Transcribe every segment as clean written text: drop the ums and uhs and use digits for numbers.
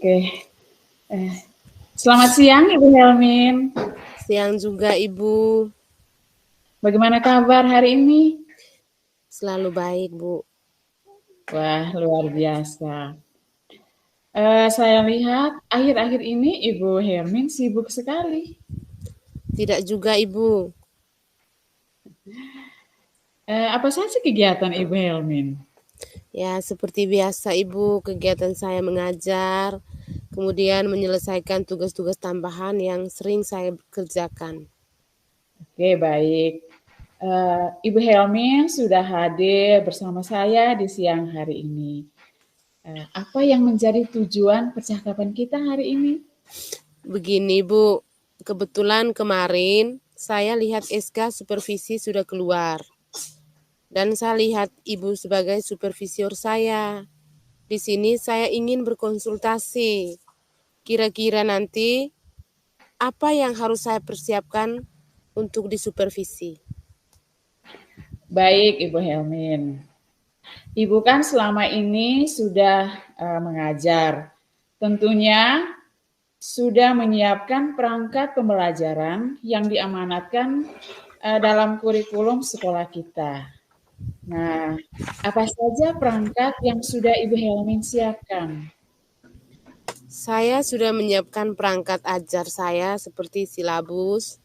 Oke. Selamat siang, Ibu Helmin. Siang juga, Ibu. Bagaimana kabar hari ini? Selalu baik, Bu. Wah, luar biasa. Saya lihat akhir-akhir ini Ibu Helmin sibuk sekali. Tidak juga, Ibu. Apa saja kegiatan Ibu Helmin? Ya, seperti biasa, Ibu, kegiatan saya mengajar, kemudian menyelesaikan tugas-tugas tambahan yang sering saya kerjakan. Oke, baik. Ibu Helmin sudah hadir bersama saya di siang hari ini. Apa yang menjadi tujuan percakapan kita hari ini? Begini, Bu. Kebetulan kemarin saya lihat SK supervisi sudah keluar. Dan saya lihat Ibu sebagai supervisor saya. Di sini saya ingin berkonsultasi. Kira-kira nanti apa yang harus saya persiapkan untuk disupervisi? Baik, Ibu Helmin. Ibu kan selama ini sudah mengajar. Tentunya sudah menyiapkan perangkat pembelajaran yang diamanatkan dalam kurikulum sekolah kita. Nah, apa saja perangkat yang sudah Ibu Helmin siapkan? Saya sudah menyiapkan perangkat ajar saya seperti silabus,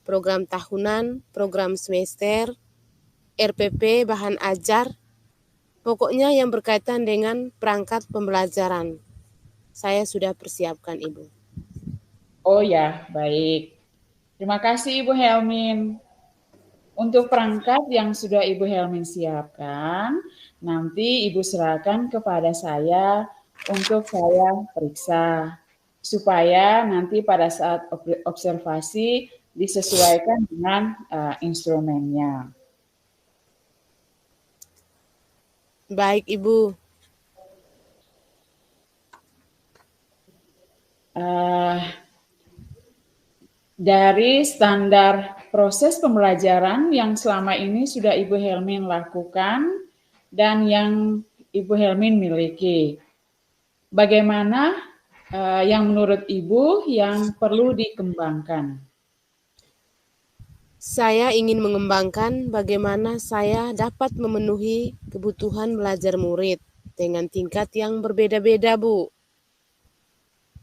program tahunan, program semester, RPP, bahan ajar, pokoknya yang berkaitan dengan perangkat pembelajaran. Saya sudah persiapkan, Ibu. Oh ya, baik. Terima kasih Ibu Helmin. Untuk perangkat yang sudah Ibu Helmin siapkan, nanti Ibu serahkan kepada saya untuk saya periksa. Supaya nanti pada saat observasi disesuaikan dengan instrumennya. Baik, Ibu. Dari standar proses pembelajaran yang selama ini sudah Ibu Helmin lakukan dan yang Ibu Helmin miliki, bagaimana yang menurut Ibu yang perlu dikembangkan? Saya ingin mengembangkan bagaimana saya dapat memenuhi kebutuhan belajar murid dengan tingkat yang berbeda-beda, Bu.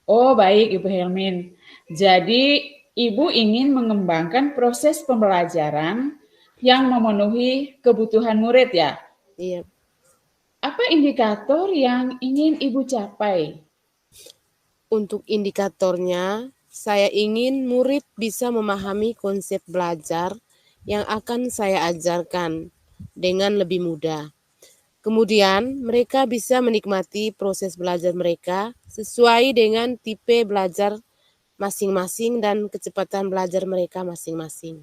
Oh, baik Ibu Helmin. Jadi Ibu ingin mengembangkan proses pembelajaran yang memenuhi kebutuhan murid ya? Iya. Apa indikator yang ingin Ibu capai? Untuk indikatornya, saya ingin murid bisa memahami konsep belajar yang akan saya ajarkan dengan lebih mudah. Kemudian, mereka bisa menikmati proses belajar mereka sesuai dengan tipe belajar masing-masing dan kecepatan belajar mereka masing-masing.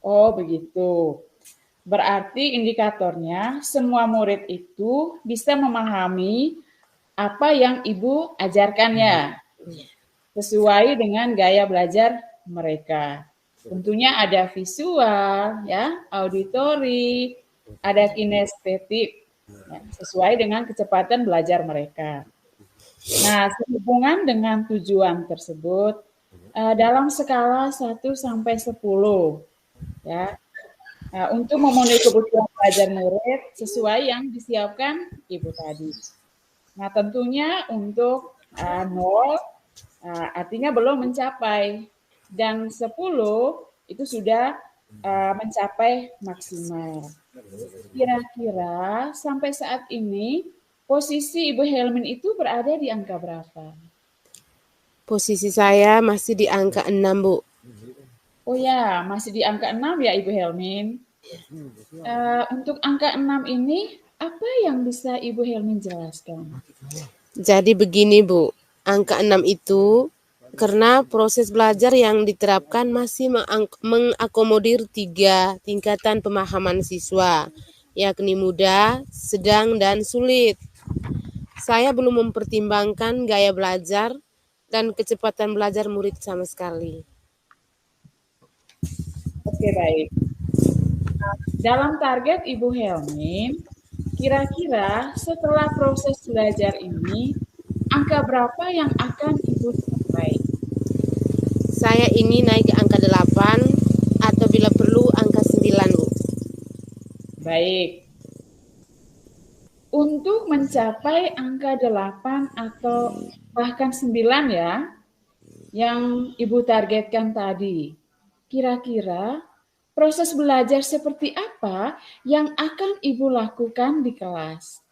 Oh, begitu. Berarti indikatornya semua murid itu bisa memahami apa yang Ibu ajarkannya sesuai dengan gaya belajar mereka. Tentunya ada visual, ya, auditori, ada kinestetik, ya, sesuai dengan kecepatan belajar mereka. Nah, sehubungan dengan tujuan tersebut, dalam skala 1 sampai 10, ya, untuk memenuhi kebutuhan belajar murid sesuai yang disiapkan Ibu tadi. Nah, tentunya untuk 0 artinya belum mencapai dan 10 itu sudah mencapai maksimal. Kira-kira sampai saat ini posisi Ibu Helmin itu berada di angka berapa? Posisi saya masih di angka 6, Bu. Oh ya, masih di angka 6 ya Ibu Helmin. Untuk angka 6 ini apa yang bisa Ibu Helmin jelaskan? Jadi begini, Bu. Angka 6 itu karena proses belajar yang diterapkan masih mengakomodir 3 tingkatan pemahaman siswa, yakni mudah, sedang, dan sulit. Saya belum mempertimbangkan gaya belajar dan kecepatan belajar murid sama sekali. Oke, baik. Dalam target Ibu Helmin, kira-kira setelah proses belajar ini, angka berapa yang akan Ibu capai? Saya ingin naik ke angka 8 atau bila perlu angka 9, Bu. Baik. Untuk mencapai angka 8 atau bahkan 9 ya, yang Ibu targetkan tadi, kira-kira proses belajar seperti apa yang akan Ibu lakukan di kelas?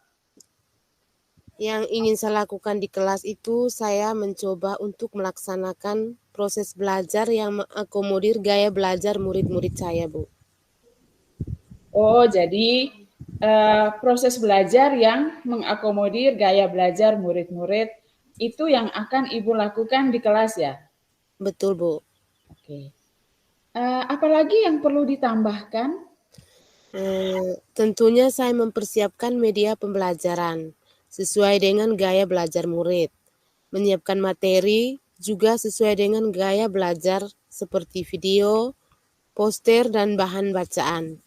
Yang ingin saya lakukan di kelas itu, saya mencoba untuk melaksanakan proses belajar yang mengakomodir gaya belajar murid-murid saya, Bu. Oh, jadi proses belajar yang mengakomodir gaya belajar murid-murid itu yang akan Ibu lakukan di kelas ya? Betul, Bu. Oke. Apalagi yang perlu ditambahkan? Tentunya saya mempersiapkan media pembelajaran sesuai dengan gaya belajar murid. Menyiapkan materi juga sesuai dengan gaya belajar seperti video, poster, dan bahan bacaan.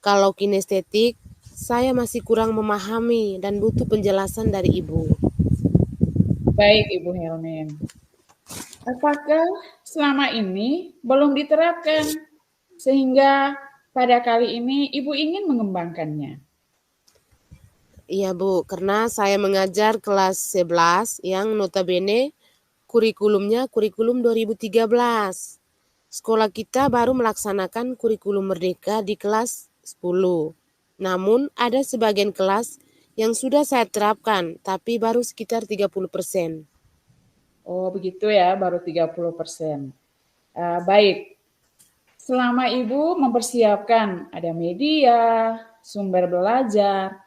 Kalau kinestetik, saya masih kurang memahami dan butuh penjelasan dari Ibu. Baik, Ibu Helmin. Apakah selama ini belum diterapkan sehingga pada kali ini Ibu ingin mengembangkannya? Iya, Bu, karena saya mengajar kelas 11 yang notabene kurikulumnya kurikulum 2013. Sekolah kita baru melaksanakan kurikulum merdeka di kelas 10. Namun ada sebagian kelas yang sudah saya terapkan, tapi baru sekitar 30%. Oh, begitu ya, baru 30%. Baik, selama Ibu mempersiapkan ada media, sumber belajar,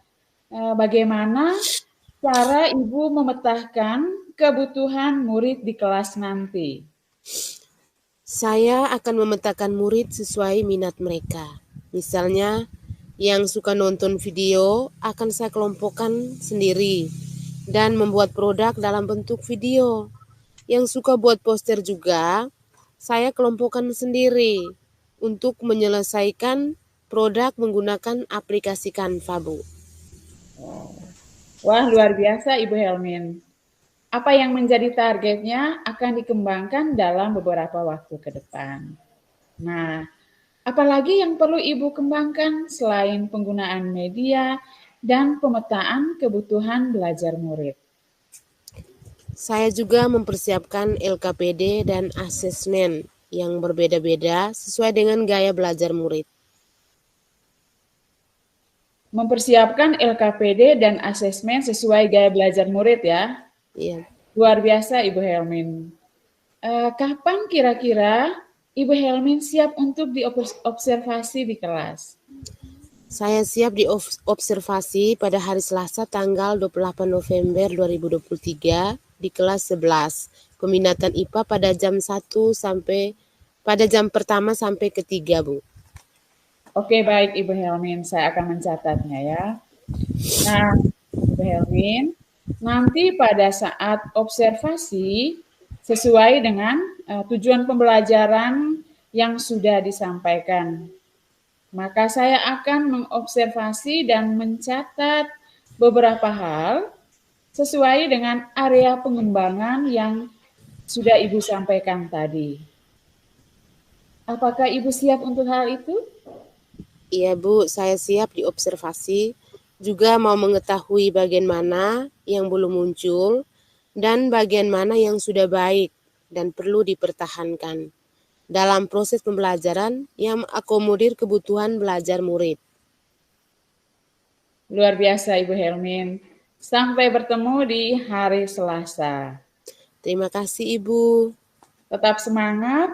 bagaimana cara Ibu memetakan kebutuhan murid di kelas nanti? Saya akan memetakan murid sesuai minat mereka. Misalnya, yang suka nonton video akan saya kelompokkan sendiri dan membuat produk dalam bentuk video. Yang suka buat poster juga, saya kelompokkan sendiri untuk menyelesaikan produk menggunakan aplikasi Canva, Bu. Wah, luar biasa Ibu Helmin. Apa yang menjadi targetnya akan dikembangkan dalam beberapa waktu ke depan. Nah, apalagi yang perlu Ibu kembangkan selain penggunaan media dan pemetaan kebutuhan belajar murid? Saya juga mempersiapkan LKPD dan asesmen yang berbeda-beda sesuai dengan gaya belajar murid. Mempersiapkan LKPD dan asesmen sesuai gaya belajar murid ya. Iya. Luar biasa Ibu Helmin. Kapan kira-kira Ibu Helmin siap untuk diobservasi di kelas? Saya siap diobservasi pada hari Selasa tanggal 28 November 2023 di kelas 11. Peminatan IPA pada jam 1 sampai pada jam pertama sampai ketiga, Bu. Oke, baik Ibu Helmin, saya akan mencatatnya ya. Nah, Ibu Helmin, nanti pada saat observasi sesuai dengan tujuan pembelajaran yang sudah disampaikan, maka saya akan mengobservasi dan mencatat beberapa hal sesuai dengan area pengembangan yang sudah Ibu sampaikan tadi. Apakah Ibu siap untuk hal itu? Iya, Bu, saya siap diobservasi. Juga mau mengetahui bagian mana yang belum muncul dan bagian mana yang sudah baik dan perlu dipertahankan dalam proses pembelajaran yang mengakomodir kebutuhan belajar murid. Luar biasa Ibu Helmin. Sampai bertemu di hari Selasa. Terima kasih, Ibu. Tetap semangat,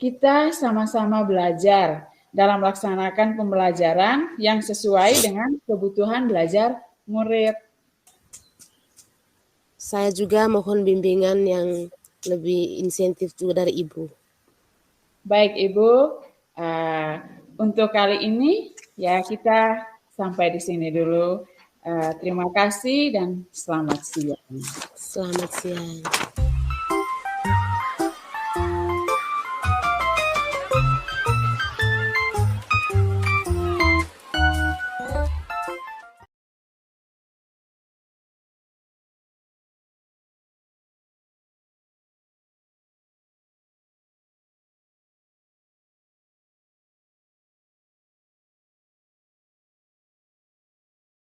kita sama-sama belajar dalam melaksanakan pembelajaran yang sesuai dengan kebutuhan belajar murid. Saya juga mohon bimbingan yang lebih insentif juga dari Ibu. Baik Ibu, untuk kali ini ya kita sampai di sini dulu. Terima kasih dan selamat siang. Selamat siang.